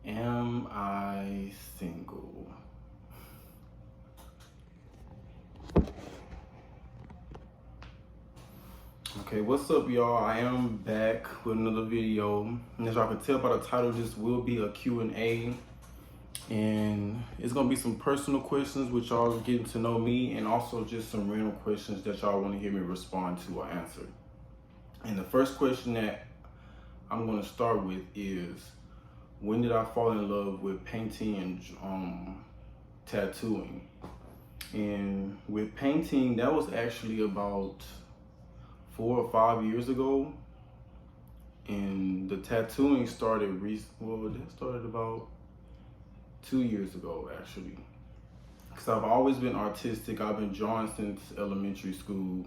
Am I single? Okay, what's up, y'all? I am back with another video. And as y'all can tell by the title, this will be a Q&A. And it's going to be some personal questions which y'all are getting to know me, and also just some random questions that y'all want to hear me respond to or answer. And the first question that I'm going to start with is, when did I fall in love with painting and tattooing? And with painting, that was actually about 4 or 5 years ago. And the tattooing started that started about 2 years ago, actually. Because I've always been artistic. I've been drawing since elementary school,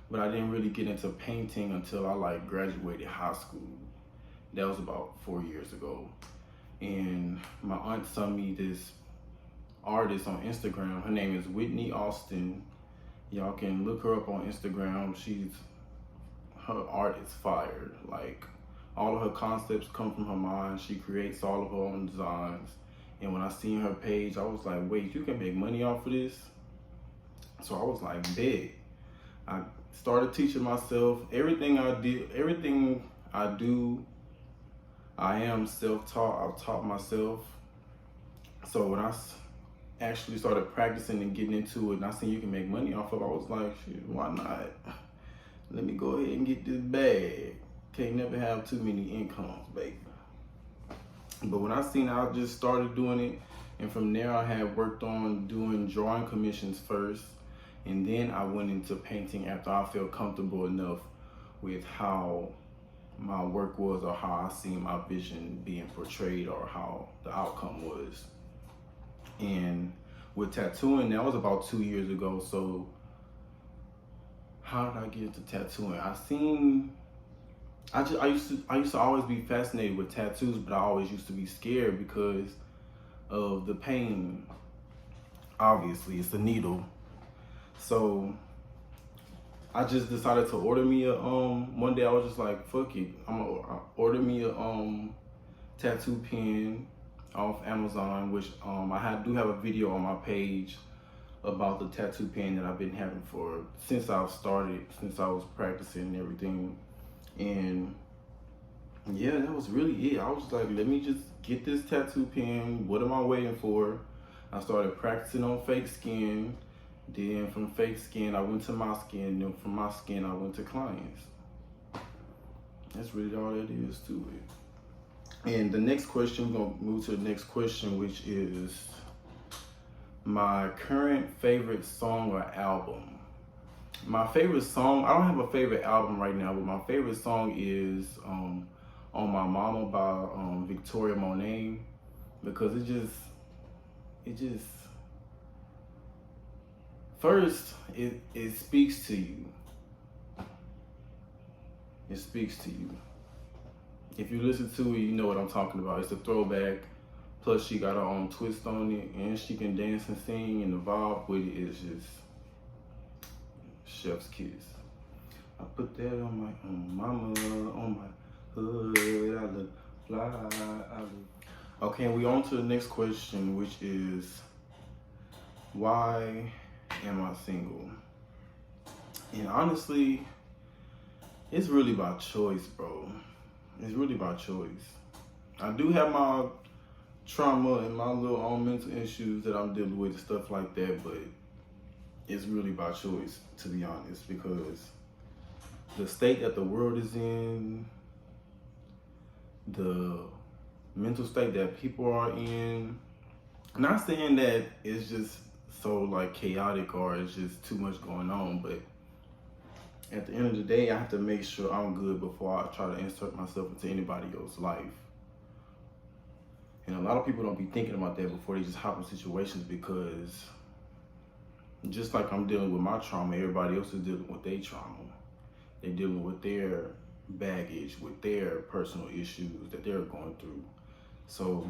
but I didn't really get into painting until I graduated high school. That was about 4 years ago. And my aunt sent me this artist on Instagram. Her name is Whitney Austin. Y'all can look her up on Instagram. Her art is fire. Like, all of her concepts come from her mind. She creates all of her own designs. And when I seen her page, I was like, wait, you can make money off of this? So I was like, bet. I started teaching myself. Everything I do, I am self-taught. I've taught myself. So when I actually started practicing and getting into it, and I seen you can make money off of it, I was like, shit, why not? Let me go ahead and get this bag. Can't never have too many incomes, baby. But when I seen I just started doing it, and from there I had worked on doing drawing commissions first, and then I went into painting after I felt comfortable enough with how my work was, or how I seen my vision being portrayed, or how the outcome was. And with tattooing, that was about 2 years ago. So how did I get into tattooing? I used to always be fascinated with tattoos, but I always used to be scared because of the pain. Obviously, it's a needle. So I just decided to order me a one day I was just like, fuck it, I'm gonna order me a tattoo pen off Amazon, which I do have a video on my page about the tattoo pen that I've been having since I was practicing and everything. And yeah, that was really it. I was like, let me just get this tattoo pen. What am I waiting for? I started practicing on fake skin. Then from fake skin, I went to my skin. Then from my skin, I went to clients. That's really all it is to it. And the next question, we're gonna move to the next question, which is my current favorite song or album. My favorite song, I don't have a favorite album right now, but my favorite song is On My Mama by Victoriamonet, because it just, first, it speaks to you. It speaks to you. If you listen to it, you know what I'm talking about. It's a throwback. Plus, she got her own twist on it, and she can dance and sing, and the vibe with it is just chef's kiss. I put that on my mama, on my hood. I look fly. Okay, we on to the next question, which is, why am I single? And honestly, it's really by choice, bro. It's really by choice. I do have my trauma and my little own mental issues that I'm dealing with and stuff like that, but it's really by choice, to be honest, because the state that the world is in, the mental state that people are in, not saying that it's just so chaotic or it's just too much going on, but at the end of the day, I have to make sure I'm good before I try to insert myself into anybody else's life. And a lot of people don't be thinking about that before they just hop in situations, because just like I'm dealing with my trauma, everybody else is dealing with their trauma. They're dealing with their baggage, with their personal issues that they're going through. So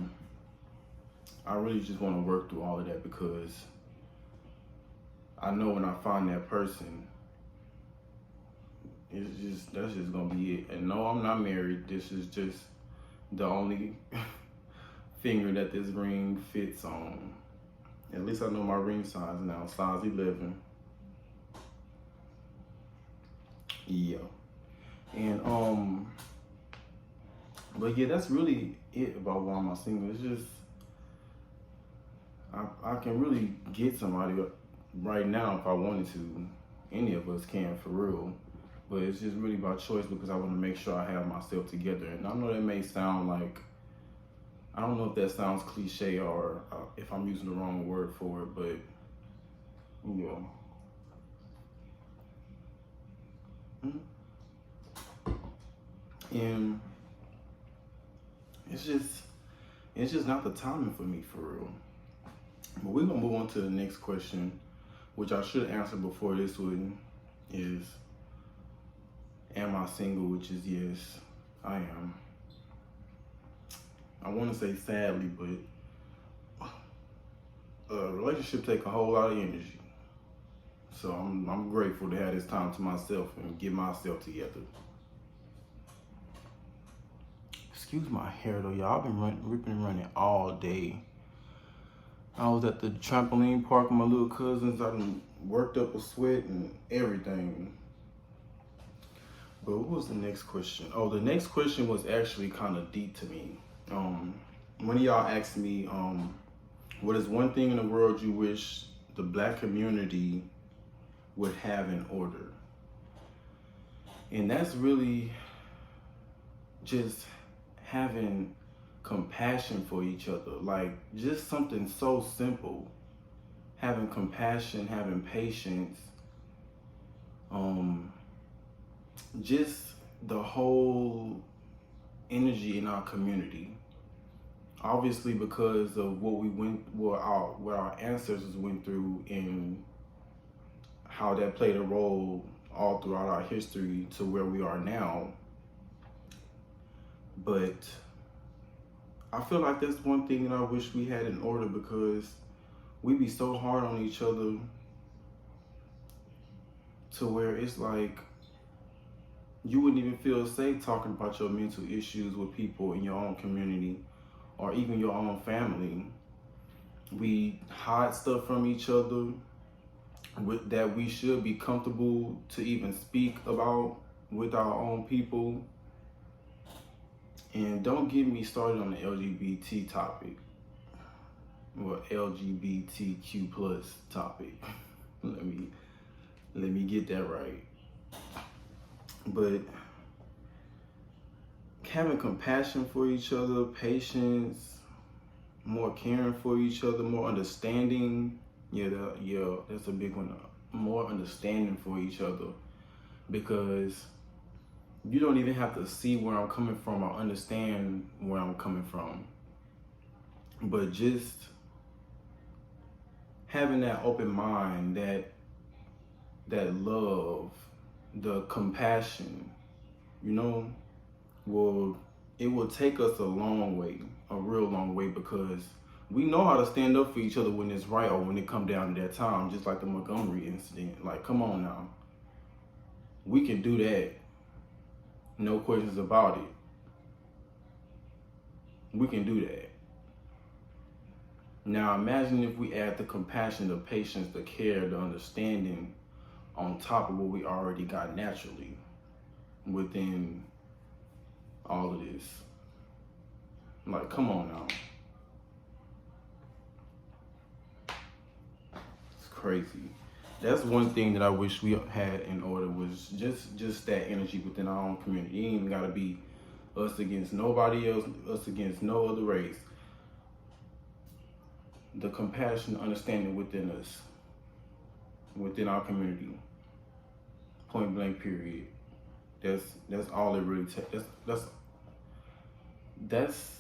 I really just want to work through all of that, because I know when I find that person, that's just gonna be it. And no, I'm not married. This is just the only finger that this ring fits on. At least I know my ring size now, size 11. Yeah. And but yeah, that's really it about why I'm single. It's just I can really get somebody right now if I wanted to. Any of us can, for real. But it's just really by choice because I want to make sure I have myself together. And I know that may sound like, I don't know if that sounds cliche or if I'm using the wrong word for it, but yeah. And it's just not the timing for me, for real. But we're gonna move on to the next question, which I should answer before this one, is, am I single? Which is yes, I am. I want to say sadly, but a relationship take a whole lot of energy. So I'm grateful to have this time to myself and get myself together. Excuse my hair though, y'all. I've been ripping and running all day. I was at the trampoline park with my little cousins. I done worked up a sweat and everything. But what was the next question? Oh, the next question was actually kind of deep to me. One of y'all asked me, what is one thing in the world you wish the Black community would have in order? And that's really just having compassion for each other. Like, just something so simple. Having compassion, having patience, just the whole energy in our community. Obviously, because of what what our ancestors went through and how that played a role all throughout our history to where we are now. But I feel like that's one thing that I wish we had in order, because we be so hard on each other to where it's like you wouldn't even feel safe talking about your mental issues with people in your own community or even your own family. We hide stuff from each other that we should be comfortable to even speak about with our own people. And don't get me started on the LGBT topic, or LGBTQ plus topic. Let me get that right. But having compassion for each other, patience, more caring for each other, more understanding. Yeah, that's a big one. More understanding for each other, because you don't even have to see where I'm coming from or understand where I'm coming from. But just having that open mind, that love, the compassion, it will take us a long way, a real long way, because we know how to stand up for each other when it's right or when it come down to that time, just like the Montgomery incident. Like, come on now. We can do that. No questions about it. We can do that. Now imagine if we add the compassion, the patience, the care, the understanding on top of what we already got naturally within all of this. Like, come on now. It's crazy. That's one thing that I wish we had in order, was just that energy within our own community. It ain't even gotta be us against nobody else, us against no other race. The compassion, understanding within us, within our community. Point blank, period. That's all it really takes. That's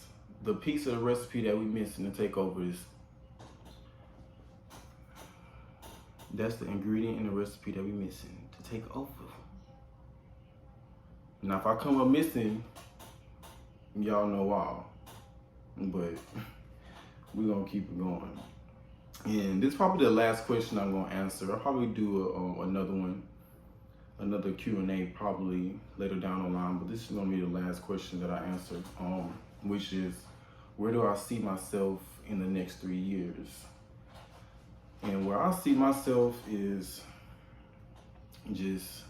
the piece of the recipe that we missing to take over. That's the ingredient in the recipe that we missing to take over. Now, if I come up missing, y'all know why. But we're gonna keep it going. And this is probably the last question I'm gonna answer. I'll probably do another one, another Q&A probably later down the line. But this is gonna be the last question that I answer, which is, where do I see myself in the next 3 years? And where I see myself is just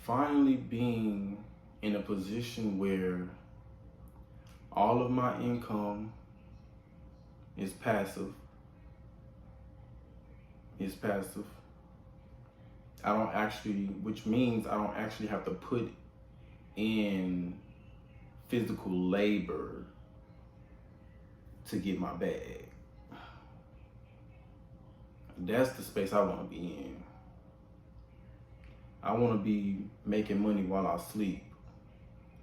finally being in a position where all of my income is passive. Which means I don't actually have to put in physical labor to get my bag. That's the space I want to be in. I want to be making money while I sleep.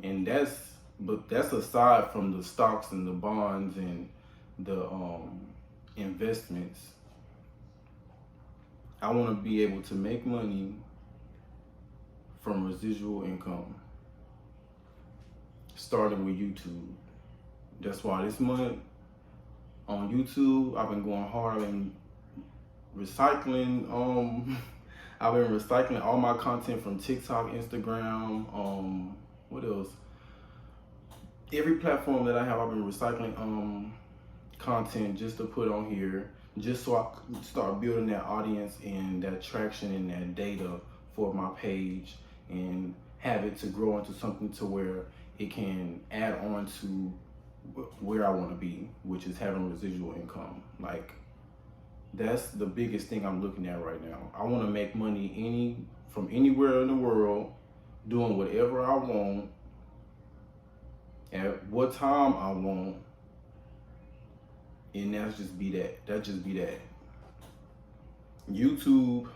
And that's aside from the stocks and the bonds and the investments. I want to be able to make money from residual income, starting with YouTube. That's why this month on YouTube, I've been going hard. I've been recycling. I've been recycling all my content from TikTok, Instagram. What else? Every platform that I have, I've been recycling content just to put on here, just so I can start building that audience and that traction and that data for my page, and have it to grow into something to where it can add on to where I want to be, which is having residual income. Like, that's the biggest thing I'm looking at right now. I want to make money from anywhere in the world, doing whatever I want, at what time I want, and that just be that. YouTube,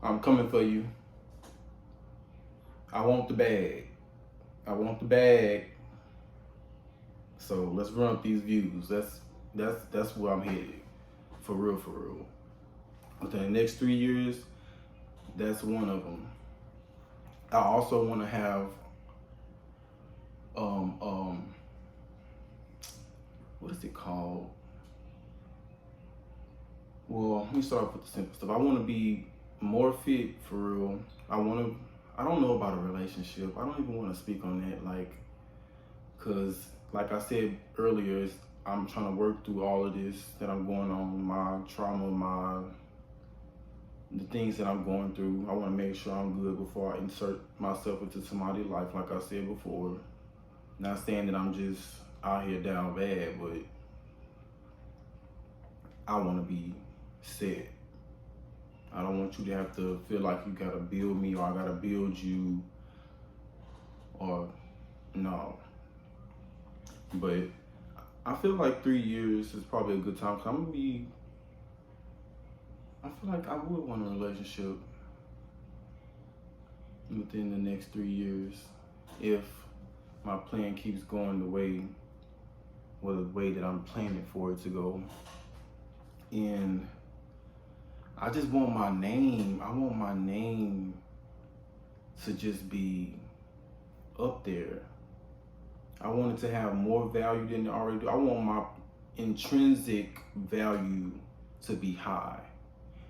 I'm coming for you. I want the bag. So let's run up these views. That's where I'm headed. For real. Within the next 3 years, that's one of them. I also want to have what is it called? Well, let me start with the simple stuff. I want to be more fit, for real. I don't know about a relationship. I don't even want to speak on that, cause like I said earlier, I'm trying to work through all of this that I'm going on, my trauma, the things that I'm going through. I want to make sure I'm good before I insert myself into somebody's life, like I said before. Not saying that I'm just out here down bad, but I want to be set. I don't want you to have to feel like you gotta build me, or I gotta build you, or no. But I feel like 3 years is probably a good time, because I feel like I would want a relationship within the next 3 years if my plan keeps going the way that I'm planning for it to go. And I just want my name. I want my name to just be up there. I want it to have more value than it already do. I want my intrinsic value to be high.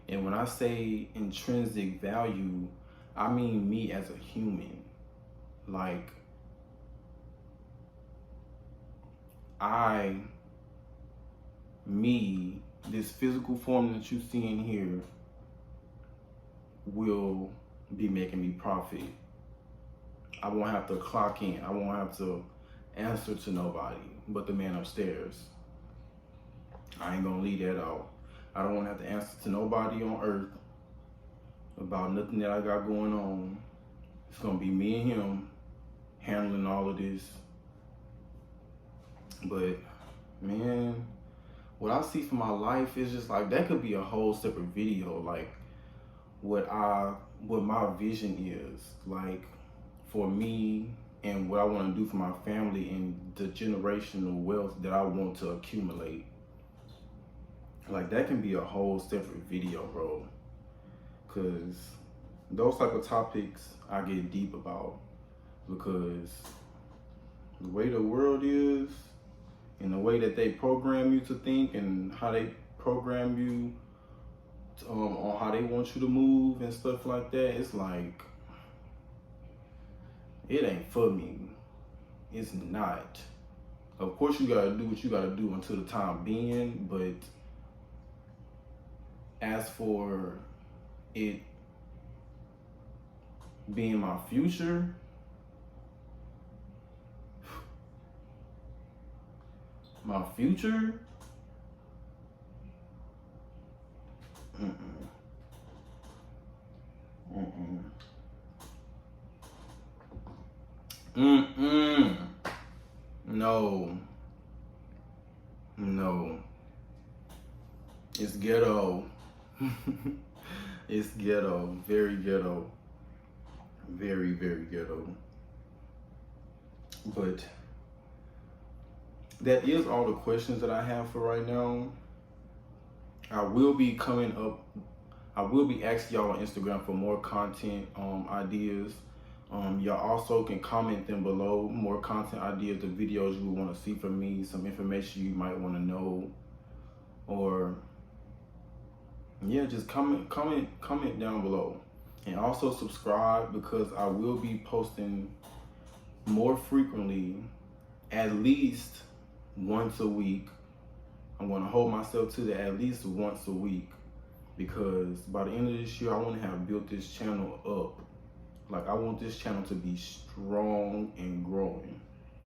And when I say intrinsic value, I mean me as a human. Like, this physical form that you see in here will be making me profit. I won't have to clock in. I won't have to answer to nobody but the man upstairs. I ain't gonna leave that out. I don't want to have to answer to nobody on earth about nothing that I got going on. It's gonna be me and him handling all of this. But man, what I see for my life is just like, that could be a whole separate video, like what my vision is, like, for me, and what I want to do for my family, and the generational wealth that I want to accumulate. Like, that can be a whole separate video, bro, because those type of topics I get deep about, because the way the world is, and the way that they program you to think, and how they program you on how they want you to move and stuff like that, it's like, it ain't for me. It's not. Of course, you gotta do what you gotta do until the time being, but as for it being my future, my future, mm-mm, mm-mm, mm-mm, no, no, it's ghetto. It's ghetto, very ghetto, very, very ghetto. But that is all the questions that I have for right now. I will be coming up, I will be asking y'all on Instagram for more content ideas. Y'all also can comment them below, more content ideas, the videos you would want to see from me, some information you might want to know, or yeah, just comment down below. And also subscribe, because I will be posting more frequently, at least once a week. I'm going to hold myself to that, at least once a week, because by the end of this year, I want to have built this channel up. Like, I want this channel to be strong and growing.